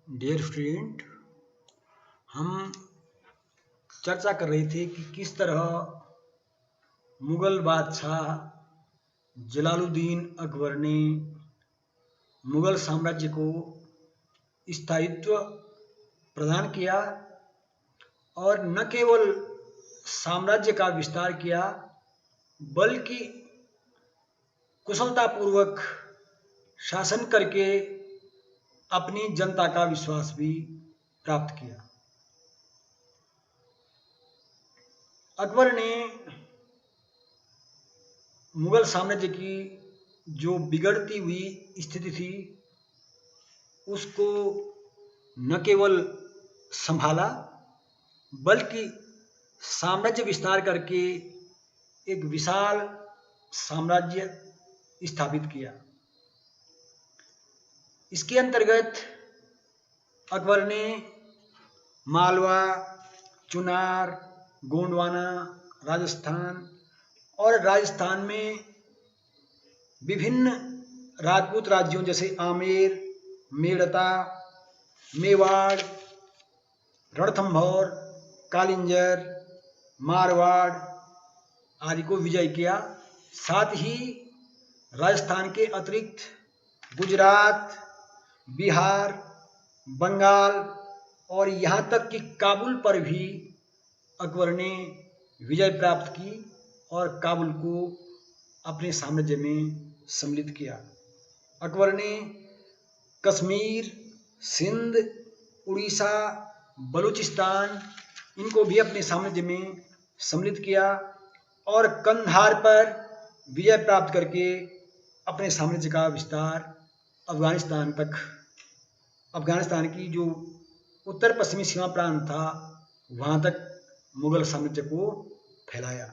Dear student, हम चर्चा कर रहे थे कि किस तरह मुगल बादशाह जलालुद्दीन अकबर ने मुगल साम्राज्य को स्थायित्व प्रदान किया और न केवल साम्राज्य का विस्तार किया बल्कि कुशलतापूर्वक शासन करके अपनी जनता का विश्वास भी प्राप्त किया। अकबर ने मुगल साम्राज्य की जो बिगड़ती हुई स्थिति थी उसको न केवल संभाला बल्कि साम्राज्य विस्तार करके एक विशाल साम्राज्य स्थापित किया। इसके अंतर्गत अकबर ने मालवा, चुनार, गोंडवाना, राजस्थान और राजस्थान में विभिन्न राजपूत राज्यों जैसे आमेर, मेड़ता, मेवाड़, रणथंभौर, कालिंजर, मारवाड़ आदि को विजय किया। साथ ही राजस्थान के अतिरिक्त गुजरात, बिहार, बंगाल और यहाँ तक कि काबुल पर भी अकबर ने विजय प्राप्त की और काबुल को अपने साम्राज्य में सम्मिलित किया। अकबर ने कश्मीर, सिंध, उड़ीसा, बलूचिस्तान इनको भी अपने साम्राज्य में सम्मिलित किया और कंधार पर विजय प्राप्त करके अपने साम्राज्य का विस्तार अफगानिस्तान तक, अफगानिस्तान की जो उत्तर पश्चिमी सीमा प्रांत था वहाँ तक मुगल साम्राज्य को फैलाया।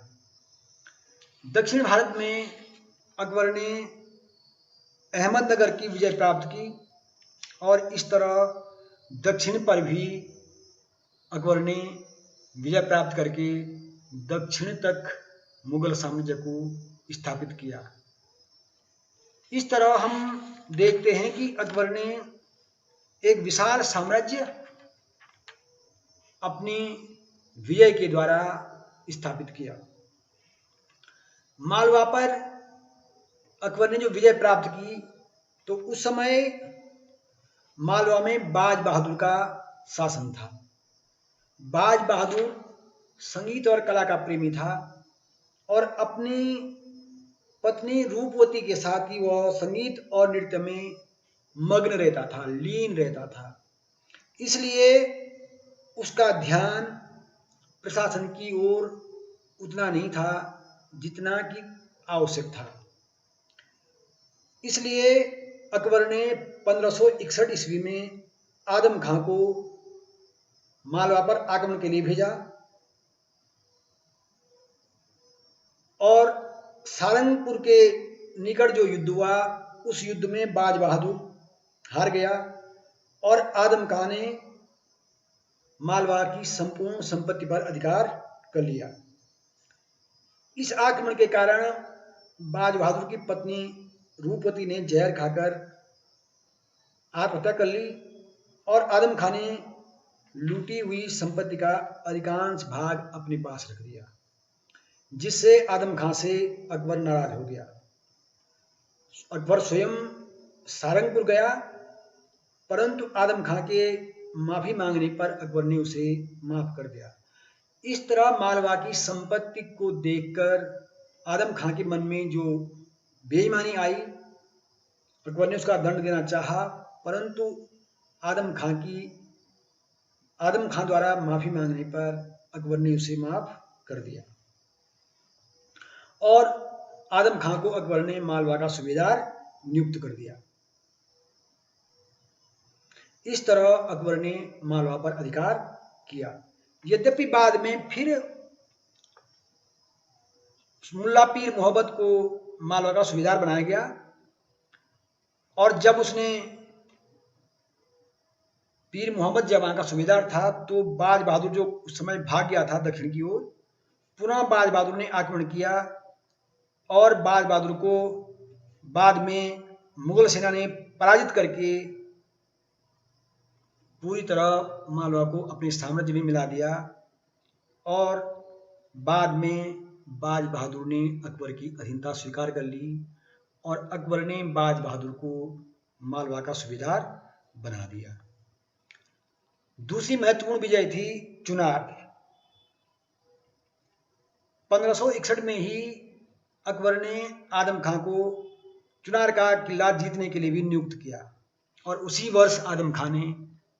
दक्षिण भारत में अकबर ने अहमदनगर की विजय प्राप्त की और इस तरह दक्षिण पर भी अकबर ने विजय प्राप्त करके दक्षिण तक मुगल साम्राज्य को स्थापित किया। इस तरह हम देखते हैं कि अकबर ने एक विशाल साम्राज्य अपनी विजय के द्वारा स्थापित किया। मालवा पर अकबर ने जो विजय प्राप्त की तो उस समय मालवा में बाज बहादुर का शासन था। बाज बहादुर संगीत और कला का प्रेमी था और अपनी पत्नी रूपवती के साथ ही वह संगीत और नृत्य में मग्न रहता था, लीन रहता था। इसलिए उसका ध्यान प्रशासन की ओर उतना नहीं था जितना कि आवश्यक था। इसलिए अकबर ने 1561 ईस्वी में आदम खां को मालवा पर आक्रमण के लिए भेजा और सारंगपुर के निकट जो युद्ध हुआ उस युद्ध में बाज बहादुर हार गया और आदम खां ने मालवा की संपूर्ण संपत्ति पर अधिकार कर लिया। इस आक्रमण के कारण बाज बहादुर की पत्नी रूपवती ने जहर खाकर आत्महत्या कर ली और आदम खां ने लूटी हुई संपत्ति का अधिकांश भाग अपने पास रख दिया, जिससे आदम खां से अकबर नाराज हो गया। अकबर स्वयं सारंगपुर गया परंतु आदम खां के माफी मांगने पर अकबर ने उसे माफ कर दिया। इस तरह मालवा की संपत्ति को देखकर आदम खां के मन में जो बेईमानी आई, अकबर ने उसका दंड देना चाहा परंतु आदम खां द्वारा माफी मांगने पर अकबर ने उसे माफ कर दिया और आदम खां को अकबर ने मालवा का सूबेदार नियुक्त कर दिया। इस तरह अकबर ने मालवा पर अधिकार किया। यद्यपि बाद में फिर मुल्ला पीर मोहब्बत को मालवा का सूबेदार बनाया गया और जब उसने पीर मोहम्मद जब वहां का सूबेदार था तो बाज बहादुर जो उस समय भाग गया था दक्षिण की ओर, पुनः बाज बहादुर ने आक्रमण किया और बाज बहादुर को बाद में मुगल सेना ने पराजित करके पूरी तरह मालवा को अपने साम्राज्य में मिला दिया और बाद में बाज बहादुर ने अकबर की अधीनता स्वीकार कर ली और अकबर ने बाज बहादुर को मालवा का सूबेदार बना दिया। दूसरी महत्वपूर्ण विजय थी चुनार। 1561 में ही अकबर ने आदम खां को चुनार का किला जीतने के लिए भी नियुक्त किया और उसी वर्ष आदम खां ने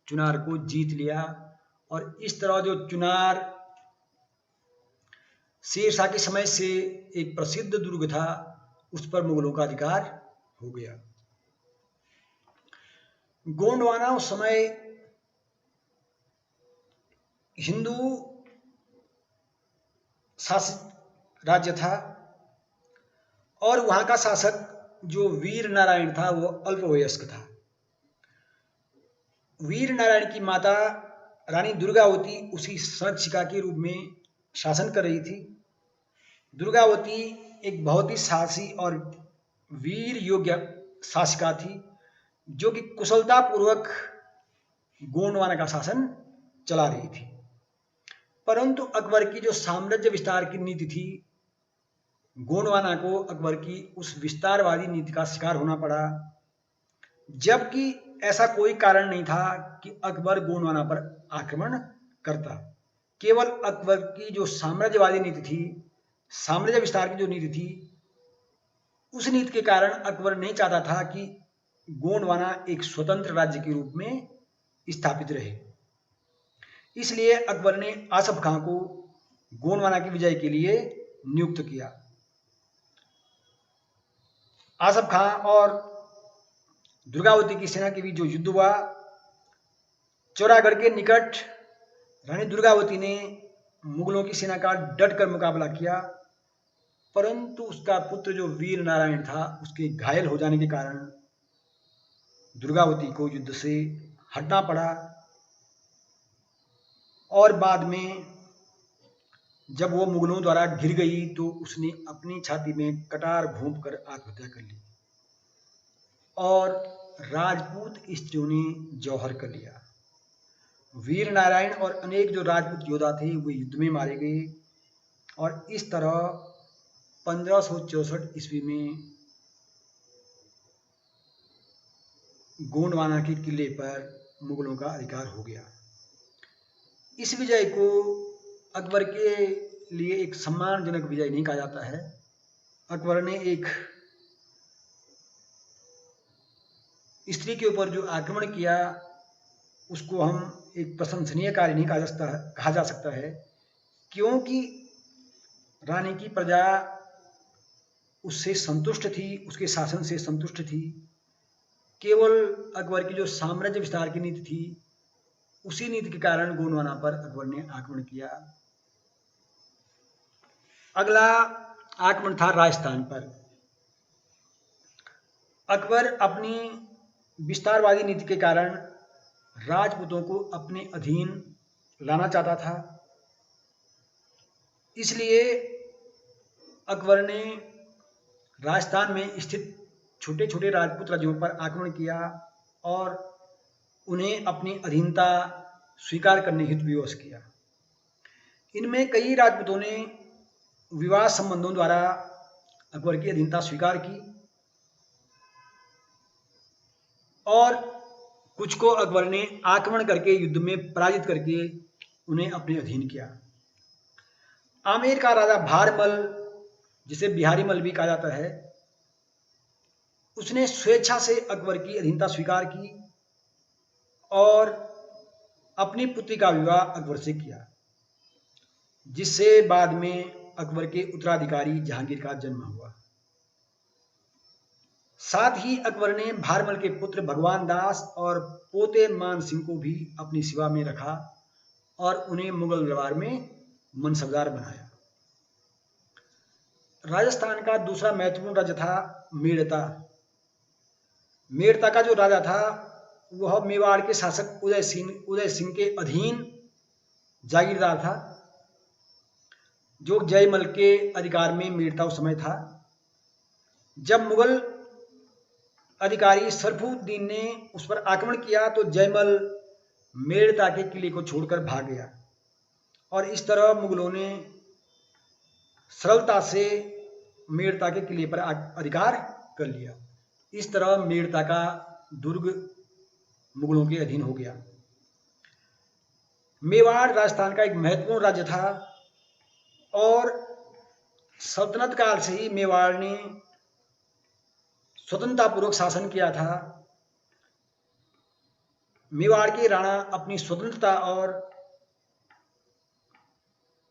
चुनार को जीत लिया और इस तरह जो चुनार शेरशाह के समय से एक प्रसिद्ध दुर्ग था उस पर मुगलों का अधिकार हो गया। गोंडवाना उस समय हिंदू शासित राज्य था और वहां का शासक जो वीर नारायण था वो अल्पवयस्क था। वीर नारायण की माता रानी दुर्गावती उसी संरक्षिका के रूप में शासन कर रही थी। दुर्गावती एक बहुत ही साहसी और वीर योग्य शासिका थी जो कि कुशलतापूर्वक गोंडवाना का शासन चला रही थी। परंतु अकबर की जो साम्राज्य विस्तार की नीति थी, गोंडवाना को अकबर की उस विस्तारवादी नीति का शिकार होना पड़ा, जबकि ऐसा कोई कारण नहीं था कि अकबर गोंडवाना पर आक्रमण करता। केवल अकबर की जो साम्राज्यवादी नीति थी, साम्राज्य विस्तार की जो नीति थी, उस नीति के कारण अकबर नहीं चाहता था कि गोंडवाना एक स्वतंत्र राज्य के रूप में स्थापित रहे। इसलिए अकबर ने आसफ खां को गोंडवाना की विजय के लिए नियुक्त किया। आसफ खां और दुर्गावती की सेना के बीच जो युद्ध हुआ, चौरागढ़ के निकट रानी दुर्गावती ने मुगलों की सेना का डटकर मुकाबला किया, परंतु उसका पुत्र जो वीर नारायण था उसके घायल हो जाने के कारण दुर्गावती को युद्ध से हटना पड़ा और बाद में जब वो मुगलों द्वारा घिर गई तो उसने अपनी छाती में कटार घोंपकर आत्महत्या कर ली और राजपूत स्त्रियों ने जौहर कर लिया। वीर नारायण और अनेक जो राजपूत योद्धा थे वे युद्ध में मारे गए और इस तरह 1564 ईस्वी में गोंडवाना के किले पर मुगलों का अधिकार हो गया। इस विजय को अकबर के लिए एक सम्मानजनक विजय नहीं कहा जाता है। अकबर ने एक स्त्री के ऊपर जो आक्रमण किया उसको हम एक प्रशंसनीय कार्य नहीं कहा जा सकता है, क्योंकि रानी की प्रजा उससे संतुष्ट थी, उसके शासन से संतुष्ट थी। केवल अकबर की जो साम्राज्य विस्तार की नीति थी, उसी नीति के कारण गोंडवाना पर अकबर ने आक्रमण किया। अगला आक्रमण था राजस्थान पर। अकबर अपनी विस्तारवादी नीति के कारण राजपूतों को अपने अधीन लाना चाहता था। इसलिए अकबर ने राजस्थान में स्थित छोटे छोटे राजपूत राज्यों पर आक्रमण किया और उन्हें अपनी अधीनता स्वीकार करने हेतु विवश किया। इनमें कई राजपूतों ने विवाह संबंधों द्वारा अकबर की अधीनता स्वीकार की और कुछ को अकबर ने आक्रमण करके युद्ध में पराजित करके उन्हें अपने अधीन किया। आमेर का राजा भारमल, जिसे बिहारी मल भी कहा जाता है, उसने स्वेच्छा से अकबर की अधीनता स्वीकार की और अपनी पुत्री का विवाह अकबर से किया, जिससे बाद में अकबर के उत्तराधिकारी जहांगीर का जन्म हुआ। साथ ही अकबर ने भारमल के पुत्र भगवान दास और पोते मान सिंह को भी अपनी सेवा में रखा और उन्हें मुगल दरबार में मनसबदार बनाया। राजस्थान का दूसरा महत्वपूर्ण राज्य था मेड़ता। मेड़ता का जो राजा था वह मेवाड़ के शासक उदय सिंह के अधीन जागीरदार था, जो जयमल के अधिकार में मेड़ता उस समय था। जब मुगल अधिकारी सरफुद्दीन ने उस पर आक्रमण किया तो जयमल मेड़ता के किले को छोड़कर भाग गया और इस तरह मुगलों ने सरलता से मेड़ता के किले पर अधिकार कर लिया। इस तरह मेड़ता का दुर्ग मुगलों के अधीन हो गया। मेवाड़ राजस्थान का एक महत्वपूर्ण राज्य था और सल्तनत काल से ही मेवाड़ ने स्वतंत्रतापूर्वक शासन किया था। मेवाड़ के राणा अपनी स्वतंत्रता और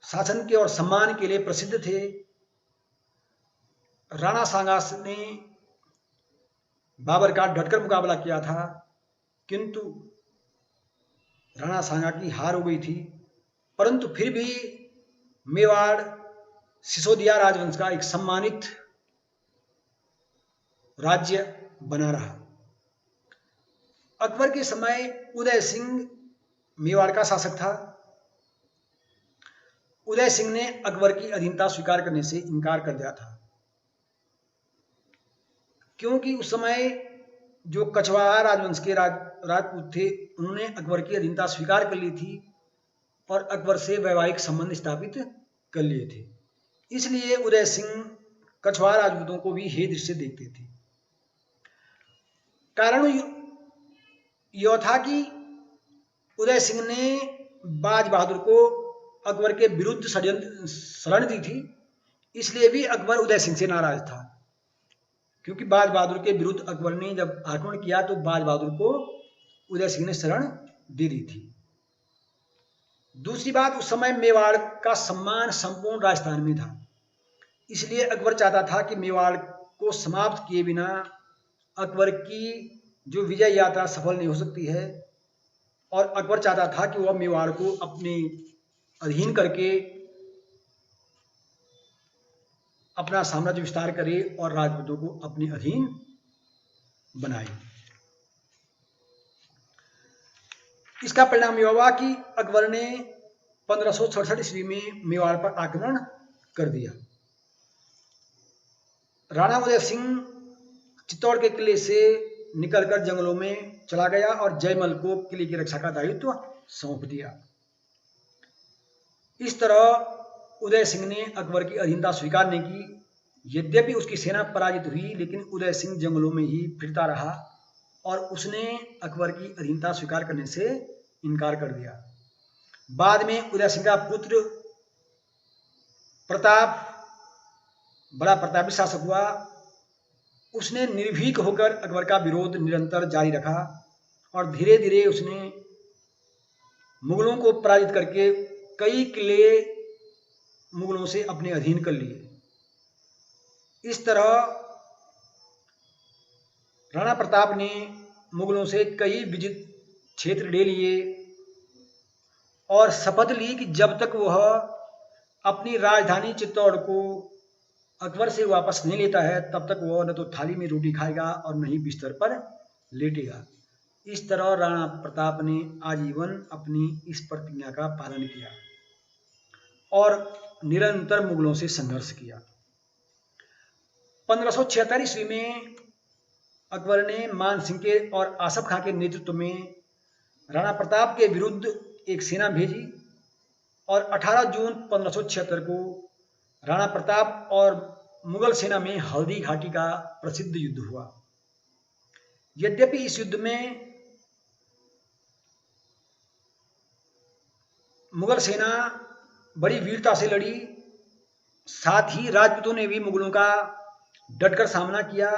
शासन के और सम्मान के लिए प्रसिद्ध थे। राणा सांगा ने बाबर का डटकर मुकाबला किया था, किंतु राणा सांगा की हार हो गई थी, परंतु फिर भी मेवाड़ सिसोदिया राजवंश का एक सम्मानित राज्य बना रहा। अकबर के समय उदय सिंह मेवाड़ का शासक था। उदय सिंह ने अकबर की अधीनता स्वीकार करने से इनकार कर दिया था, क्योंकि उस समय जो कछवाहा राजवंश के राजपूत थे उन्होंने अकबर की अधीनता स्वीकार कर ली थी और अकबर से वैवाहिक संबंध स्थापित कर लिए थे। इसलिए उदय सिंह कछवाहा राजपूतों को भी हे दृष्टि से देखते थे। कारण यह था कि उदय सिंह ने बाज बहादुर को अकबर के विरुद्ध शरण दी थी, इसलिए भी अकबर उदय सिंह से नाराज था, क्योंकि बाज बहादुर के विरुद्ध अकबर ने जब आक्रमण किया तो बाज बहादुर को उदय सिंह ने शरण दे दी थी। दूसरी बात, उस समय मेवाड़ का सम्मान संपूर्ण राजस्थान में था, इसलिए अकबर चाहता था कि मेवाड़ को समाप्त किए बिना अकबर की जो विजय यात्रा सफल नहीं हो सकती है, और अकबर चाहता था कि वह मेवाड़ को अपने अधीन करके अपना साम्राज्य विस्तार करे और राजपूतों को अपने अधीन बनाए। इसका परिणाम यह हुआ कि अकबर ने 1567 ईस्वी में मेवाड़ पर आक्रमण कर दिया। राणा उदय सिंह चित्तौड़ के किले से निकलकर जंगलों में चला गया और जयमल को किले की रक्षा का दायित्व सौंप दिया। इस तरह उदय सिंह ने अकबर की अधीनता स्वीकार नहीं की। यद्यपि उसकी सेना पराजित हुई, लेकिन उदय सिंह जंगलों में ही फिरता रहा और उसने अकबर की अधीनता स्वीकार करने से इनकार कर दिया। बाद में उदय सिंह का पुत्र प्रताप बड़ा प्रतापी शासक हुआ। उसने निर्भीक होकर अकबर का विरोध निरंतर जारी रखा और धीरे धीरे उसने मुगलों को पराजित करके कई किले मुगलों से अपने अधीन कर लिए। इस तरह राणा प्रताप ने मुगलों से कई विजित क्षेत्र ले लिए और शपथ ली कि जब तक वह अपनी राजधानी चित्तौड़ को अकबर से वापस नहीं लेता है तब तक वह न तो थाली में रोटी खाएगा और न ही बिस्तर पर लेटेगा। इस तरह राणा प्रताप ने आजीवन अपनी इस प्रतिज्ञा का पालन किया और निरंतर मुगलों से संघर्ष किया। 1576 ईस्वी में अकबर ने मान सिंह के और आसफ खां के नेतृत्व में राणा प्रताप के विरुद्ध एक सेना भेजी और 18 जून 1576 को राणा प्रताप और मुगल सेना में हल्दी घाटी का प्रसिद्ध युद्ध हुआ। यद्यपि इस युद्ध में मुगल सेना बड़ी वीरता से लड़ी, साथ ही राजपूतों ने भी मुगलों का डटकर सामना किया,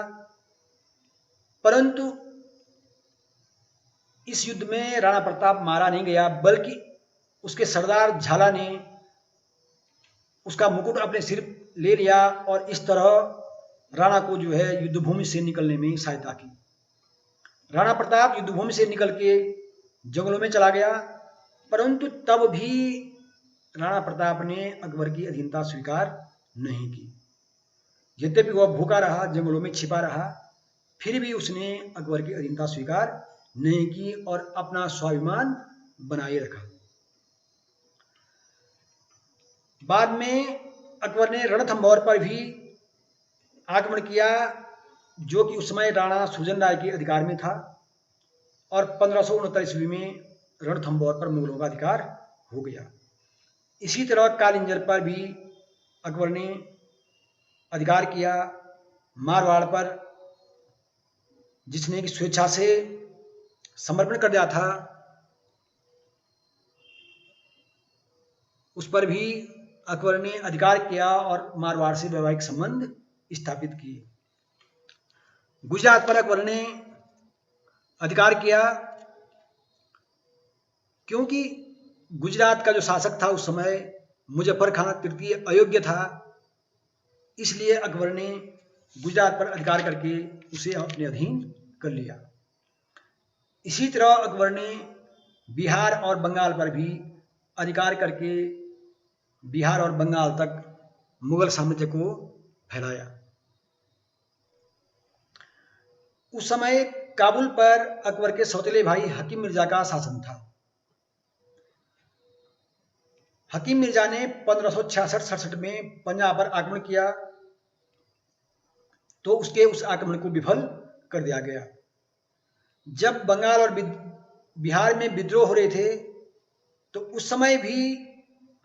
परंतु इस युद्ध में राणा प्रताप मारा नहीं गया, बल्कि उसके सरदार झाला ने उसका मुकुट अपने सिर ले लिया और इस तरह राणा को जो है युद्धभूमि से निकलने में सहायता की। राणा प्रताप युद्धभूमि से निकल के जंगलों में चला गया, परंतु तब भी राणा प्रताप ने अकबर की अधीनता स्वीकार नहीं की। यद्यपि वह भूखा रहा, जंगलों में छिपा रहा, फिर भी उसने अकबर की अधीनता स्वीकार नहीं की और अपना स्वाभिमान बनाए रखा। बाद में अकबर ने रणथंभौर पर भी आक्रमण किया, जो कि उस समय राणा सुजन राय के अधिकार में था, और 1569 ईस्वी में रणथंभौर पर मुगलों का अधिकार हो गया। इसी तरह कालिंजर पर भी अकबर ने अधिकार किया। मारवाड़ पर जिसने की स्वेच्छा से समर्पण कर दिया था, उस पर भी अकबर ने अधिकार किया और मारवाड़ से वैवाहिक संबंध स्थापित किए। गुजरात पर अकबर ने अधिकार किया, क्योंकि गुजरात का जो शासक था उस समय मुजफ्फर खान तृतीय अयोग्य था, इसलिए अकबर ने गुजरात पर अधिकार करके उसे अपने अधीन कर लिया। इसी तरह अकबर ने बिहार और बंगाल पर भी अधिकार करके बिहार और बंगाल तक मुगल साम्राज्य को फैलाया। उस समय काबुल पर अकबर के सौतेले भाई हकीम मिर्जा का शासन था। हकीम मिर्जा ने 1566-67 में पंजाब पर आक्रमण किया, तो उसके उस आक्रमण को विफल कर दिया गया। जब बंगाल और बिहार में विद्रोह हो रहे थे, तो उस समय भी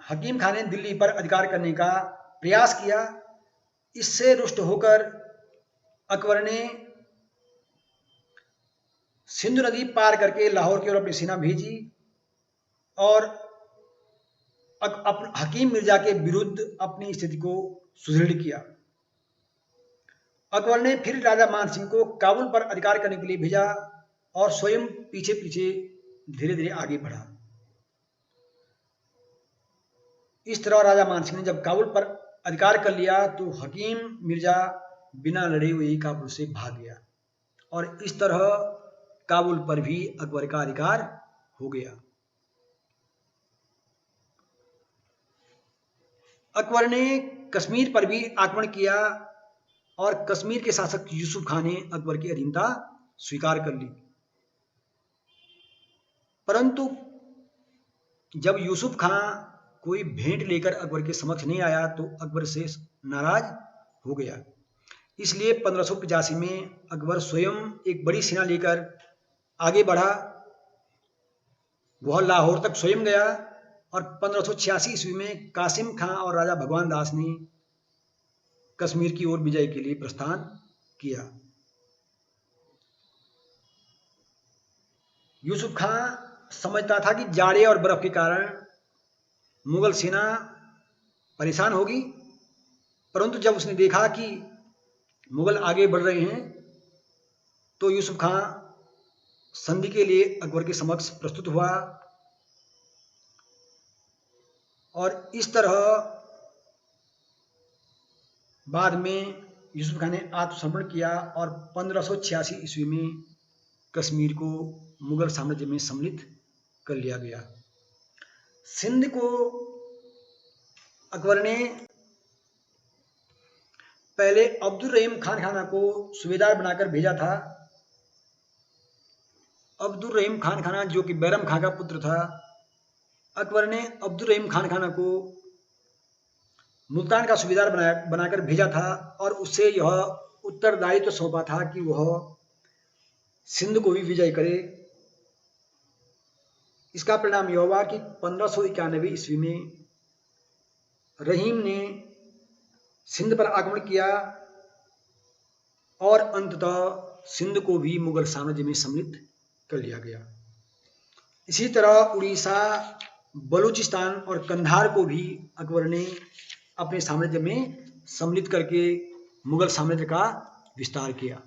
हकीम खान ने दिल्ली पर अधिकार करने का प्रयास किया। इससे रुष्ट होकर अकबर ने सिंधु नदी पार करके लाहौर की ओर अपनी सेना भेजी और हकीम मिर्जा के विरुद्ध अपनी स्थिति को सुदृढ़ किया। अकबर ने फिर राजा मान सिंह को काबुल पर अधिकार करने के लिए भेजा और स्वयं पीछे पीछे धीरे धीरे आगे बढ़ा। इस तरह राजा मान सिंह ने जब काबुल पर अधिकार कर लिया, तो हकीम मिर्जा बिना लड़े हुए काबुल से भाग गया और इस तरह काबुल पर भी अकबर का अधिकार हो गया। अकबर ने कश्मीर पर भी आक्रमण किया और कश्मीर के शासक यूसुफ खान ने अकबर की अधीनता स्वीकार कर ली। परंतु जब यूसुफ खान कोई भेंट लेकर अकबर के समक्ष नहीं आया, तो अकबर से नाराज हो गया। इसलिए 1585 में अकबर स्वयं एक बड़ी सेना लेकर आगे बढ़ा। वह लाहौर तक स्वयं गया और 1586 ईस्वी में कासिम खां और राजा भगवान दास ने कश्मीर की ओर विजय के लिए प्रस्थान किया। यूसुफ खां समझता था कि जाड़े और बर्फ के कारण मुगल सेना परेशान होगी, परंतु जब उसने देखा कि मुगल आगे बढ़ रहे हैं, तो यूसुफ खां संधि के लिए अकबर के समक्ष प्रस्तुत हुआ और इस तरह बाद में यूसुफ खान ने आत्मसमर्पण किया और 1586 ईस्वी में कश्मीर को मुगल साम्राज्य में सम्मिलित कर लिया गया। सिंध को अकबर ने पहले अब्दुल रहीम खान खाना को सूबेदार बनाकर भेजा था। अब्दुल रहीम खान खाना जो कि बैरम खां का पुत्र था, अकबर ने अब्दुल रहीम खान खाना को मुल्तान का सूबेदार बनाकर भेजा था और उससे यह उत्तरदायित्व सौंपा था कि वह सिंध को भी विजय करे। इसका परिणाम यह हुआ कि 1591 ईस्वी में रहीम ने सिंध पर आक्रमण किया और अंततः सिंध को भी मुगल साम्राज्य में सम्मिलित कर लिया गया। इसी तरह उड़ीसा, बलूचिस्तान और कंधार को भी अकबर ने अपने साम्राज्य में सम्मिलित करके मुगल साम्राज्य का विस्तार किया।